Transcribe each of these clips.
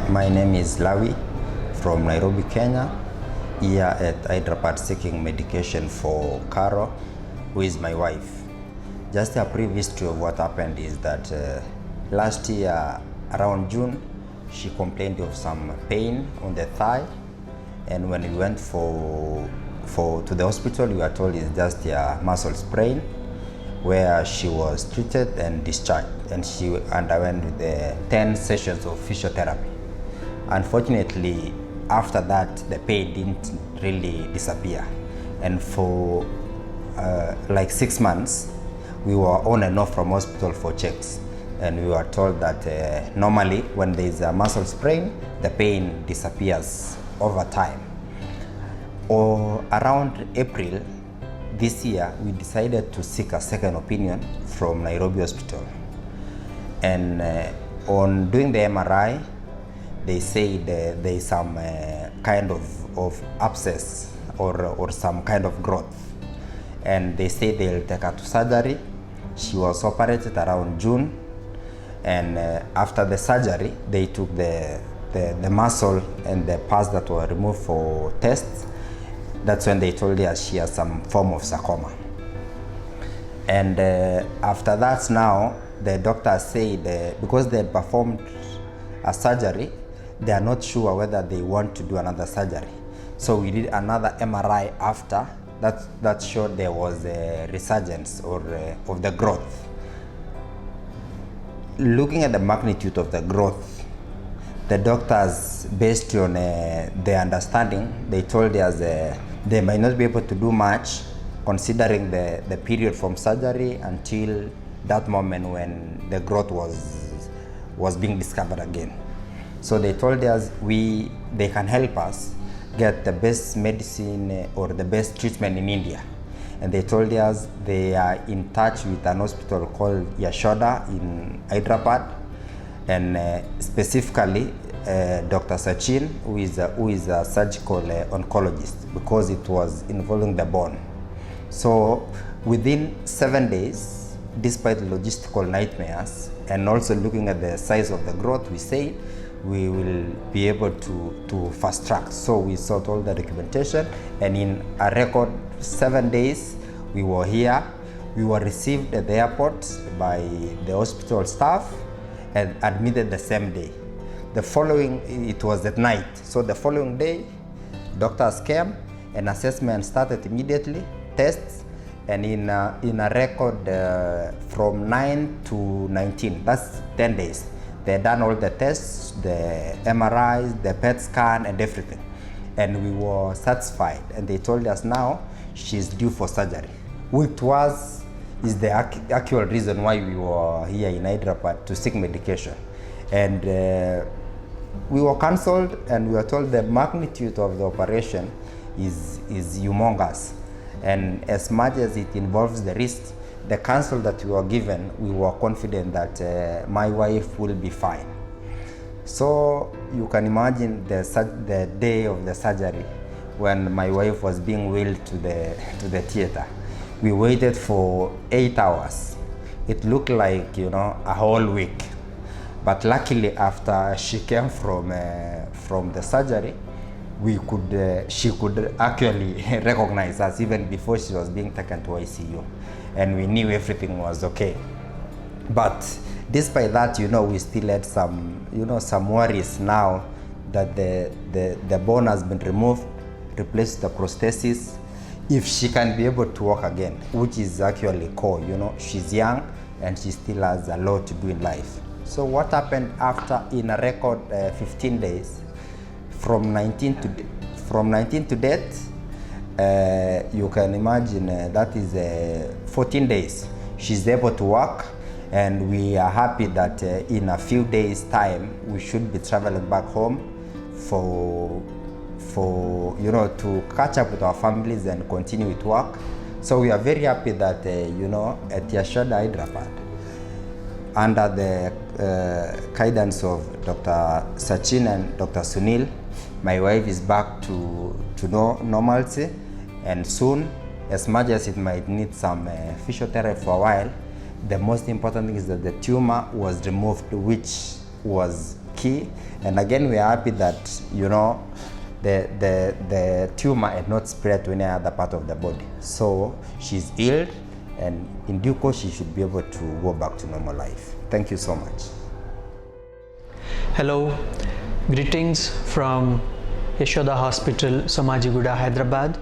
My name is Lawi from Nairobi, Kenya, here at Hyderabad seeking medication for Caro, who is my wife. Just a brief history of what happened is that last year around June, she complained of some pain on the thigh, and when we went to the hospital, we were told it's just a muscle sprain, where she was treated and discharged, and she underwent the 10 sessions of physiotherapy. Unfortunately, after that, the pain didn't really disappear, and for like 6 months, we were on and off from hospital for checks, and we were told that normally when there is a muscle sprain, the pain disappears over time. Or around April this year, we decided to seek a second opinion from Nairobi Hospital, and on doing the MRI, they said there is some kind of abscess or some kind of growth, and they said they'll take her to surgery. She was operated around June, and after the surgery, they took the muscle and the parts that were removed for tests. That's when they told her she has some form of sarcoma. And after that, now the doctor said because they had performed a surgery, they are not sure whether they want to do another surgery. So we did another MRI after that showed there was a resurgence of the growth. Looking at the magnitude of the growth, the doctors, based on their understanding, they told us they might not be able to do much, considering the period from surgery until that moment when the growth was being discovered again. So they told us they can help us get the best medicine or the best treatment in India. And they told us they are in touch with an hospital called Yashoda in Hyderabad, and specifically Dr. Sachin, who is a surgical oncologist, because it was involving the bone. So within 7 days, despite logistical nightmares and also looking at the size of the growth, we say we will be able to fast track. So we sought all the documentation, and in a record 7 days, we were here. We were received at the airport by the hospital staff and admitted the same day. The following, it was at night. So the following day, doctors came and assessment started immediately, tests, and in a record from 9 to 19, that's 10 days. They done all the tests, the MRIs, the PET scan, and everything. And we were satisfied. And they told us now she's due for surgery, which is the actual reason why we were here in Hyderabad to seek medication. And we were cancelled, and we were told the magnitude of the operation is humongous. And as much as it involves the risk, the counsel that we were given, we were confident that my wife will be fine. So you can imagine the day of the surgery when my wife was being wheeled to the theater. We waited for 8 hours. It looked like, a whole week. But luckily, after she came from the surgery, she could actually recognize us even before she was being taken to ICU. And we knew everything was okay. But despite that, we still had some worries now that the bone has been removed, replaced with the prosthesis, if she can be able to walk again, which is actually core. She's young and she still has a lot to do in life. So what happened after, in a record 15 days, from 19 to death, you can imagine that is 14 days. She's able to walk, and we are happy that in a few days' time, we should be traveling back home for to catch up with our families and continue with work. So we are very happy that at Yashoda Hyderabad, under the guidance of Dr. Sachin and Dr. Sunil, my wife is back to normalcy, and soon, as much as it might need some physiotherapy for a while, the most important thing is that the tumor was removed, which was key. And again, we are happy that, you know, the tumor had not spread to any other part of the body. So she's healed, and in due course she should be able to go back to normal life. Thank you so much. Hello, greetings from Yashoda Hospital, Somajiguda, Hyderabad.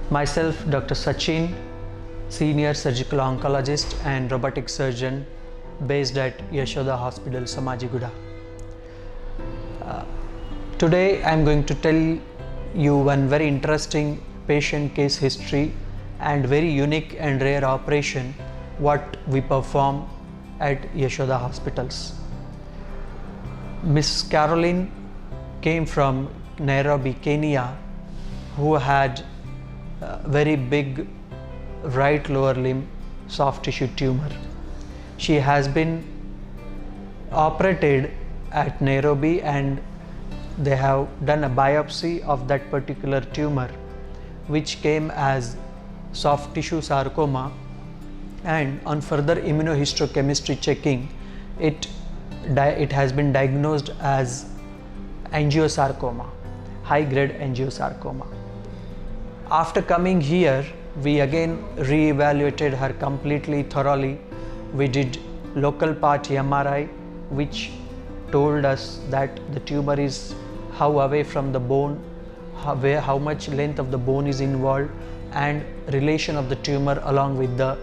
Myself, Dr. Sachin, Senior Surgical Oncologist and Robotic Surgeon based at Yashoda Hospital, Somajiguda. Today I am going to tell you one very interesting patient case history and very unique and rare operation what we perform at Yashoda Hospitals. Miss Caroline came from Nairobi, Kenya, who had a very big right lower limb soft tissue tumor. She has been operated at Nairobi and they have done a biopsy of that particular tumor, which came as soft tissue sarcoma, and on further immunohistochemistry checking, it has been diagnosed as angiosarcoma, high-grade angiosarcoma. After coming here, we again re-evaluated her completely thoroughly. We did local part MRI, which told us that the tumor is how away from the bone, how much length of the bone is involved, and relation of the tumor along with the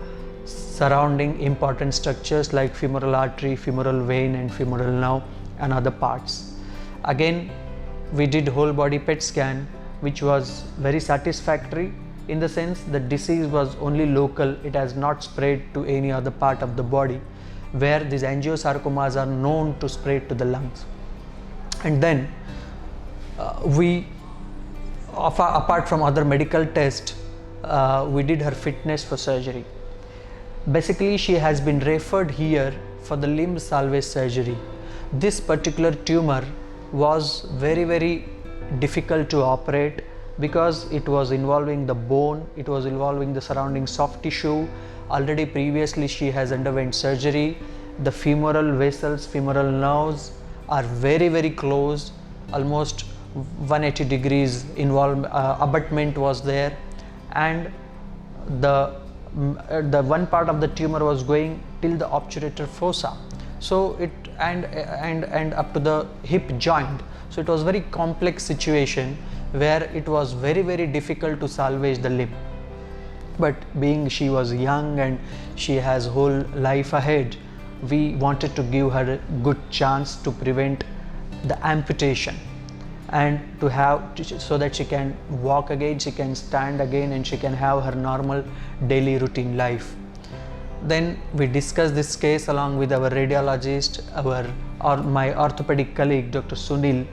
surrounding important structures like femoral artery, femoral vein and femoral nerve and other parts. Again, we did whole body PET scan, which was very satisfactory in the sense the disease was only local, it has not spread to any other part of the body, where these angiosarcomas are known to spread to the lungs. And then apart from other medical tests, we did her fitness for surgery. Basically, she has been referred here for the limb salvage surgery. This particular tumor was very difficult to operate because it was involving the bone, it was involving the surrounding soft tissue. Already previously she has underwent surgery. The femoral vessels, femoral nerves are very close, almost 180 degrees abutment was there, and the one part of the tumor was going till the obturator fossa, so it and up to the hip joint. So it was very complex situation where it was very difficult to salvage the limb. But being she was young and she has whole life ahead, we wanted to give her a good chance to prevent the amputation and to have so that she can walk again, she can stand again, and she can have her normal daily routine life. Then we discussed this case along with our radiologist, my orthopedic colleague Dr. Sunil,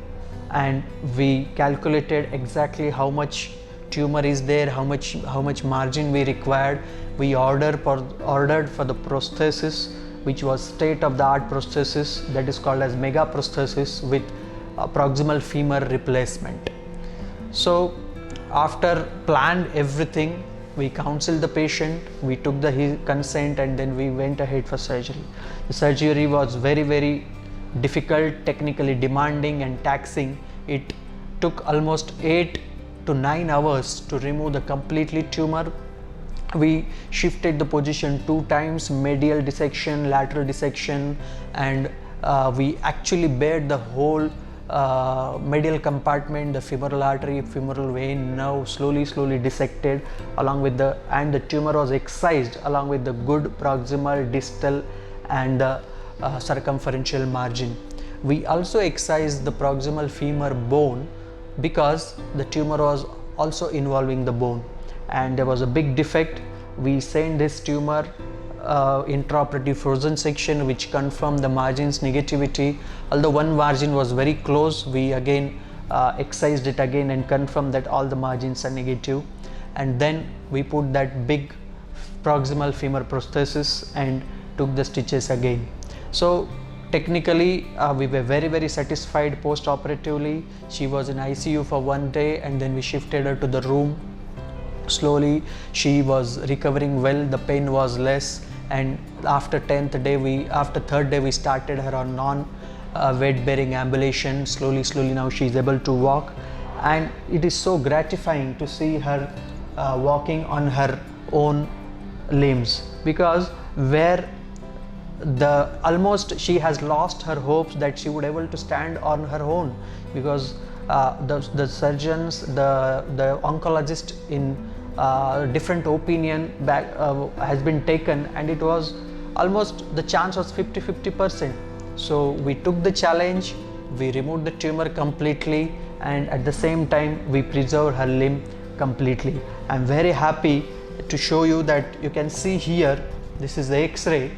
and we calculated exactly how much tumor is there, how much margin we required. We ordered for the prosthesis, which was state-of-the-art prosthesis that is called as mega prosthesis with proximal femur replacement. So after planned everything, we counseled the patient, we took the consent, and then we went ahead for surgery. The surgery was very difficult, technically demanding and taxing. It took almost 8 to 9 hours to remove the completely tumor. We shifted the position 2 times, medial dissection, lateral dissection, and we actually bared the whole medial compartment, the femoral artery, femoral vein, nerve, slowly dissected, along with and the tumor was excised along with the good proximal, distal and the circumferential margin. We also excised the proximal femur bone because the tumor was also involving the bone and there was a big defect. We sent this tumor intraoperative frozen section, which confirmed the margin's negativity. Although one margin was very close, we again excised it again and confirmed that all the margins are negative, and then we put that big proximal femur prosthesis and took the stitches again. So technically we were very satisfied post-operatively. She was in ICU for 1 day and then we shifted her to the room. Slowly she was recovering well, the pain was less, and after 3rd day we started her on weight bearing ambulation. Slowly now she is able to walk, and it is so gratifying to see her walking on her own limbs, because where the almost she has lost her hopes that she would able to stand on her own, because the surgeons, the oncologist in different opinion back has been taken, and it was almost the chance was 50-50%. So we took the challenge, we removed the tumor completely, and at the same time we preserved her limb completely. I'm very happy to show you that you can see here, this is the X-ray,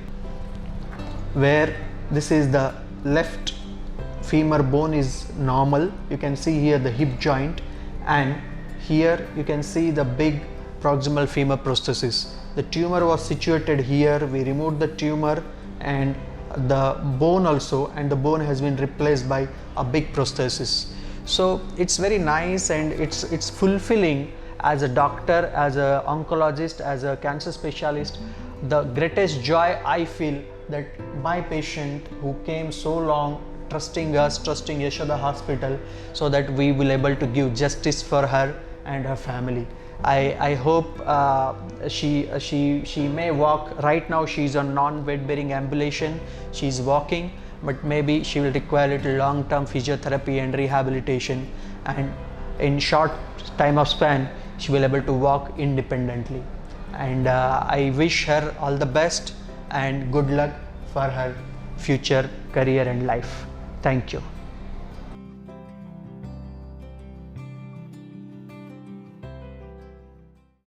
where this is the left femur bone is normal. You can see here the hip joint, and here you can see the big proximal femur prosthesis. The tumor was situated here, we removed the tumor and the bone also, and the bone has been replaced by a big prosthesis. So it's very nice, and it's fulfilling as a doctor, as a oncologist, as a cancer specialist. The greatest joy I feel that my patient who came so long trusting us, trusting Yashoda Hospital, so that we will able to give justice for her and her family. I hope she may walk. Right now she is on non-weight bearing ambulation, she is walking, but maybe she will require a little long-term physiotherapy and rehabilitation, and in short time of span she will able to walk independently. And I wish her all the best and good luck for her future career and life. Thank you.